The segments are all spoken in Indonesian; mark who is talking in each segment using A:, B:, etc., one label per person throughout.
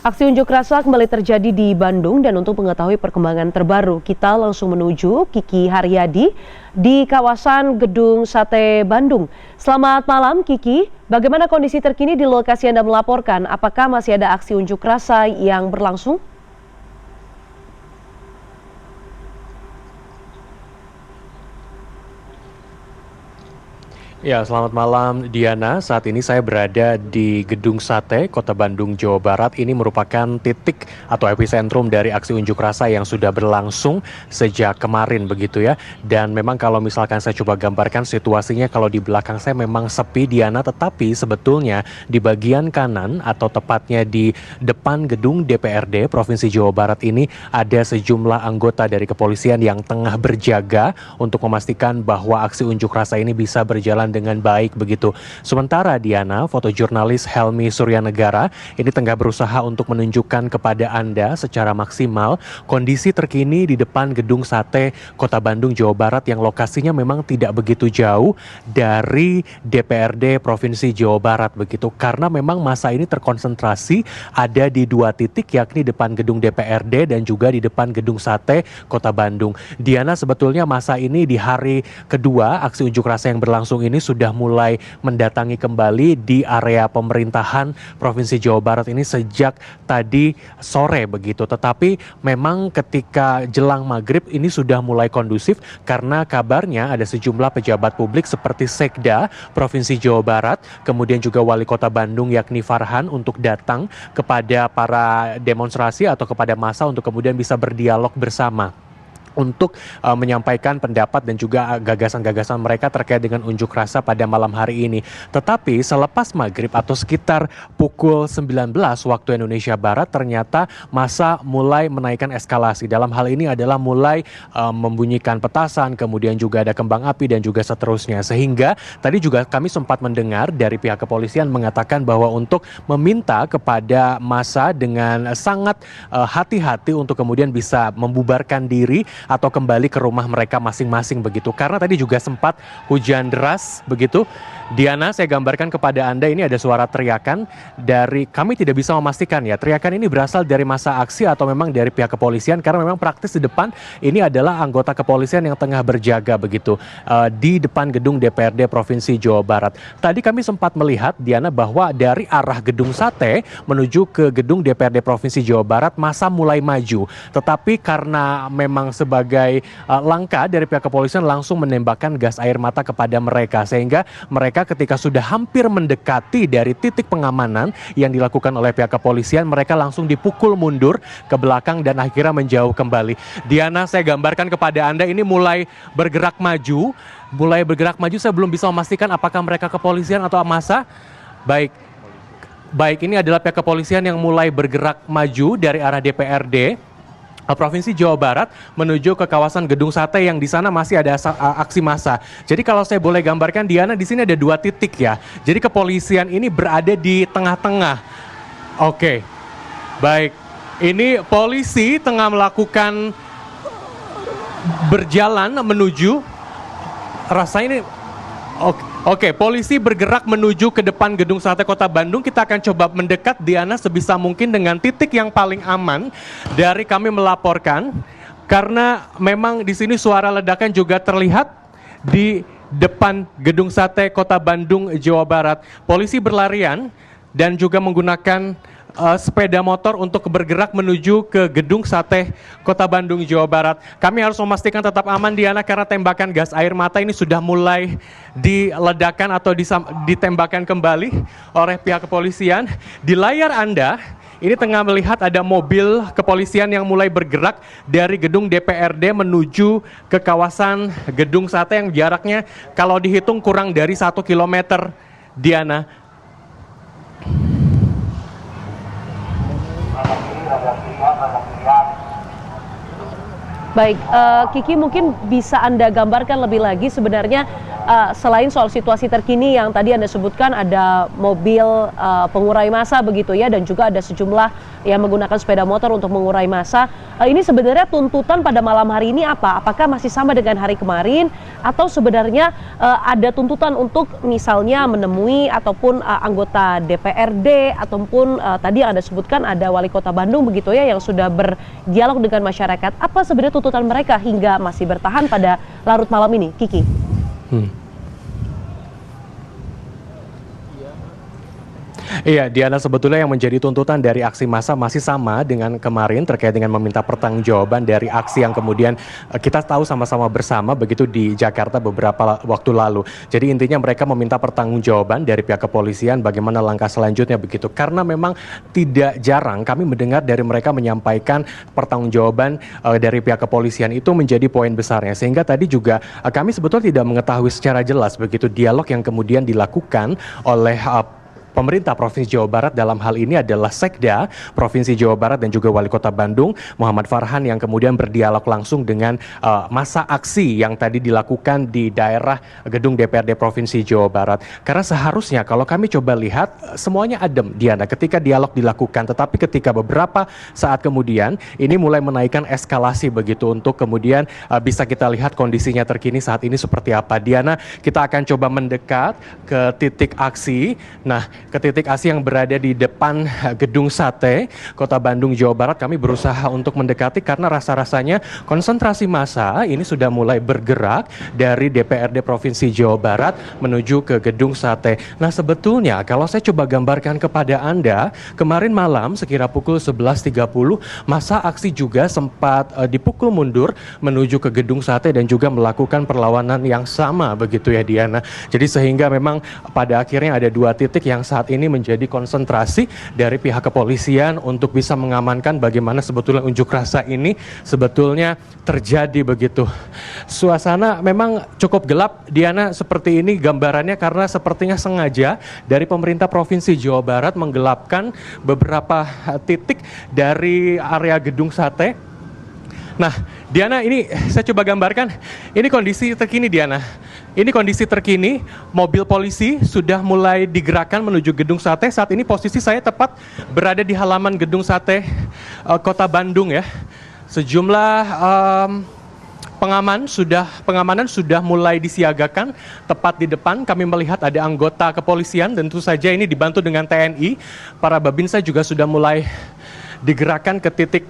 A: Aksi unjuk rasa kembali terjadi di Bandung dan untuk mengetahui perkembangan terbaru, kita langsung menuju Kiki Haryadi di kawasan Gedung Sate Bandung. Selamat malam Kiki, bagaimana kondisi terkini di lokasi Anda melaporkan? Apakah masih ada aksi unjuk rasa yang berlangsung?
B: Ya, selamat malam Diana. Saat ini saya berada di Gedung Sate, Kota Bandung, Jawa Barat. Ini merupakan titik atau epicentrum dari aksi unjuk rasa yang sudah berlangsung sejak kemarin begitu ya. Dan memang kalau misalkan saya coba gambarkan situasinya, kalau di belakang saya memang sepi Diana, tetapi sebetulnya di bagian kanan atau tepatnya di depan gedung DPRD Provinsi Jawa Barat ini ada sejumlah anggota dari kepolisian yang tengah berjaga untuk memastikan bahwa aksi unjuk rasa ini bisa berjalan dengan baik begitu. Sementara Diana, fotojurnalis Helmi Suryanegara ini tengah berusaha untuk menunjukkan kepada Anda secara maksimal kondisi terkini di depan Gedung Sate Kota Bandung, Jawa Barat yang lokasinya memang tidak begitu jauh dari DPRD Provinsi Jawa Barat begitu. Karena memang masa ini terkonsentrasi ada di dua titik, yakni depan gedung DPRD dan juga di depan Gedung Sate Kota Bandung. Diana, sebetulnya masa ini di hari kedua aksi unjuk rasa yang berlangsung ini sudah mulai mendatangi kembali di area pemerintahan Provinsi Jawa Barat ini sejak tadi sore begitu. Tetapi memang ketika jelang maghrib ini sudah mulai kondusif karena kabarnya ada sejumlah pejabat publik seperti Sekda Provinsi Jawa Barat, kemudian juga Wali Kota Bandung yakni Farhan untuk datang kepada para demonstrasi atau kepada massa untuk kemudian bisa berdialog bersama untuk menyampaikan pendapat dan juga gagasan-gagasan mereka terkait dengan unjuk rasa pada malam hari ini. Tetapi selepas maghrib atau sekitar pukul 19 waktu Indonesia Barat, ternyata massa mulai menaikkan eskalasi. Dalam hal ini adalah mulai membunyikan petasan, kemudian juga ada kembang api dan juga seterusnya. Sehingga tadi juga kami sempat mendengar dari pihak kepolisian mengatakan bahwa untuk meminta kepada massa dengan sangat hati-hati untuk kemudian bisa membubarkan diri atau kembali ke rumah mereka masing-masing begitu. Karena tadi juga sempat hujan deras begitu. Diana, saya gambarkan kepada Anda ini ada suara teriakan dari, kami tidak bisa memastikan ya, teriakan ini berasal dari massa aksi atau memang dari pihak kepolisian, karena memang praktis di depan ini adalah anggota kepolisian yang tengah berjaga begitu di depan gedung DPRD Provinsi Jawa Barat. Tadi kami sempat melihat Diana bahwa dari arah Gedung Sate menuju ke gedung DPRD Provinsi Jawa Barat massa mulai maju. Tetapi karena memang sebagai langkah dari pihak kepolisian langsung menembakkan gas air mata kepada mereka, sehingga mereka ketika sudah hampir mendekati dari titik pengamanan yang dilakukan oleh pihak kepolisian, mereka langsung dipukul mundur ke belakang dan akhirnya menjauh kembali. Diana, saya gambarkan kepada Anda ini mulai bergerak maju, saya belum bisa memastikan apakah mereka kepolisian atau massa. Baik, ini adalah pihak kepolisian yang mulai bergerak maju dari arah DPRD Provinsi Jawa Barat menuju ke kawasan Gedung Sate yang di sana masih ada aksi massa. Jadi kalau saya boleh gambarkan Diana, di sini ada dua titik ya. Jadi kepolisian ini berada di tengah-tengah. Oke. Baik. Ini polisi tengah melakukan berjalan menuju, rasanya ini Oke, polisi bergerak menuju ke depan Gedung Sate Kota Bandung. Kita akan coba mendekat Diana sebisa mungkin dengan titik yang paling aman dari kami melaporkan. Karena memang di sini suara ledakan juga terlihat di depan Gedung Sate Kota Bandung, Jawa Barat. Polisi berlarian dan juga menggunakan sepeda motor untuk bergerak menuju ke Gedung Sate Kota Bandung, Jawa Barat. Kami harus memastikan tetap aman Diana karena tembakan gas air mata ini sudah mulai diledakkan atau ditembakkan kembali oleh pihak kepolisian. Di layar Anda ini tengah melihat ada mobil kepolisian yang mulai bergerak dari gedung DPRD menuju ke kawasan Gedung Sate yang jaraknya kalau dihitung kurang dari 1 kilometer Diana.
A: Baik, Kiki mungkin bisa Anda gambarkan lebih lagi sebenarnya selain soal situasi terkini yang tadi Anda sebutkan ada mobil pengurai massa begitu ya, dan juga ada sejumlah yang menggunakan sepeda motor untuk mengurai massa. Ini sebenarnya tuntutan pada malam hari ini apa? Apakah masih sama dengan hari kemarin atau sebenarnya ada tuntutan untuk misalnya menemui ataupun anggota DPRD ataupun tadi yang Anda sebutkan ada Wali Kota Bandung begitu ya yang sudah berdialog dengan masyarakat. Apa sebenarnya tuntutan mereka hingga masih bertahan pada larut malam ini, Kiki?
B: Iya, Diana, sebetulnya yang menjadi tuntutan dari aksi massa masih sama dengan kemarin terkait dengan meminta pertanggungjawaban dari aksi yang kemudian kita tahu sama-sama bersama begitu di Jakarta beberapa waktu lalu. Jadi intinya mereka meminta pertanggungjawaban dari pihak kepolisian bagaimana langkah selanjutnya begitu. Karena memang tidak jarang kami mendengar dari mereka menyampaikan pertanggungjawaban dari pihak kepolisian itu menjadi poin besarnya. Sehingga tadi juga kami sebetulnya tidak mengetahui secara jelas begitu dialog yang kemudian dilakukan oleh pemerintah Provinsi Jawa Barat dalam hal ini adalah Sekda Provinsi Jawa Barat dan juga Wali Kota Bandung Muhammad Farhan yang kemudian berdialog langsung dengan massa aksi yang tadi dilakukan di daerah gedung DPRD Provinsi Jawa Barat. Karena seharusnya kalau kami coba lihat semuanya adem, Diana, ketika dialog dilakukan, tetapi ketika beberapa saat kemudian ini mulai menaikkan eskalasi begitu untuk kemudian bisa kita lihat kondisinya terkini saat ini seperti apa. Diana, kita akan coba mendekat ke titik aksi. Nah, ke titik aksi yang berada di depan gedung sate Kota Bandung, Jawa Barat. Kami berusaha untuk mendekati karena rasa-rasanya konsentrasi massa ini sudah mulai bergerak dari DPRD Provinsi Jawa Barat menuju ke gedung sate. Nah, sebetulnya kalau saya coba gambarkan kepada Anda, kemarin malam sekira pukul 11.30 massa aksi juga sempat dipukul mundur menuju ke gedung sate dan juga melakukan perlawanan yang sama begitu ya, Diana. Jadi sehingga memang pada akhirnya ada dua titik yang saat ini menjadi konsentrasi dari pihak kepolisian untuk bisa mengamankan bagaimana sebetulnya unjuk rasa ini sebetulnya terjadi begitu. Suasana memang cukup gelap, Diana, seperti ini gambarannya karena sepertinya sengaja dari pemerintah Provinsi Jawa Barat menggelapkan beberapa titik dari area gedung sate. Nah, Diana, ini saya coba gambarkan. Ini kondisi terkini, Diana. Ini kondisi terkini, mobil polisi sudah mulai digerakkan menuju gedung sate. Saat ini posisi saya tepat berada di halaman gedung sate Kota Bandung ya. Sejumlah pengamanan sudah mulai disiagakan. Tepat di depan kami melihat ada anggota kepolisian, tentu saja ini dibantu dengan TNI. Para babinsa juga sudah mulai digerakkan ke titik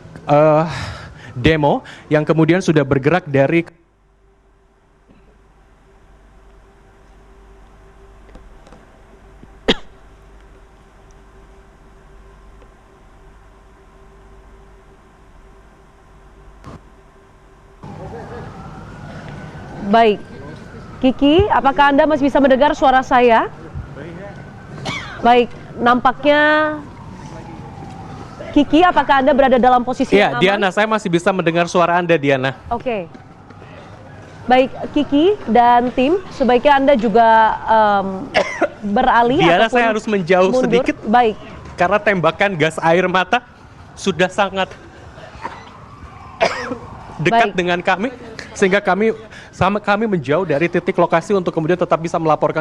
B: demo yang kemudian sudah bergerak dari
A: Baik, Kiki, apakah Anda masih bisa mendengar suara saya? Baik, nampaknya Kiki, apakah Anda berada dalam posisi yang aman?
B: Diana, saya masih bisa mendengar suara Anda, Diana.
A: Oke. Baik, Kiki dan tim, sebaiknya Anda juga beralih
B: Diana,
A: ataupun
B: saya harus menjauh
A: mundur.
B: sedikit.
A: Baik.
B: Karena tembakan gas air mata sudah sangat dekat dengan kami, sehingga kami menjauh dari titik lokasi untuk kemudian tetap bisa melaporkan